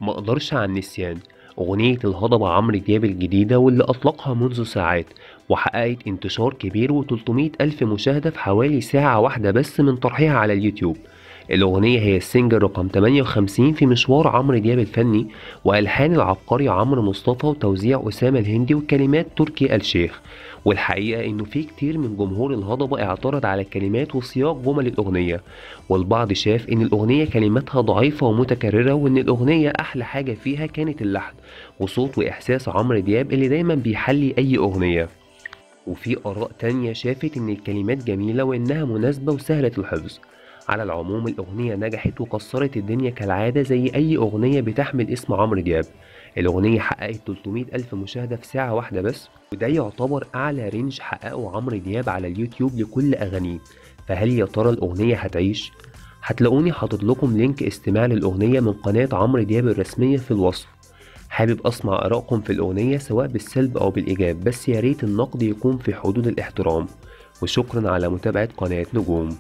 مقدرش على النسيان، أغنية الهضبة عمرو دياب الجديدة واللي أطلقها منذ ساعات، وحققت انتشار كبير و300 ألف مشاهدة في حوالي ساعة واحدة بس من طرحها على اليوتيوب. الأغنية هي السنجل رقم 58 في مشوار عمرو دياب الفني، وألحان العبقري عمرو مصطفى وتوزيع أسامة الهندي وكلمات تركي آل الشيخ. والحقيقة إنه في كتير من جمهور الهضبة اعترض على الكلمات وسياق جمل الأغنية، والبعض شاف إن الأغنية كلماتها ضعيفة ومتكررة، وإن الأغنية أحلى حاجة فيها كانت اللحن وصوت وإحساس عمرو دياب اللي دايما بيحلي أي أغنية. وفي آراء تانية شافت إن الكلمات جميلة وإنها مناسبة وسهلة الحفظ. على العموم الأغنية نجحت وكسرت الدنيا كالعادة زي أي أغنية بتحمل اسم عمرو دياب. الأغنية حققت 300 ألف مشاهدة في ساعة واحدة بس، وده يعتبر أعلى رينج حققه عمرو دياب على اليوتيوب لكل أغانيه. فهل يا ترى الأغنية هتعيش؟ هتلاقوني حاطط لكم لينك استماع للأغنية من قناة عمرو دياب الرسمية في الوصف. حابب أسمع آرائكم في الأغنية سواء بالسلب أو بالإيجاب، بس ياريت النقد يكون في حدود الاحترام. وشكرا على متابعة قناة نجوم.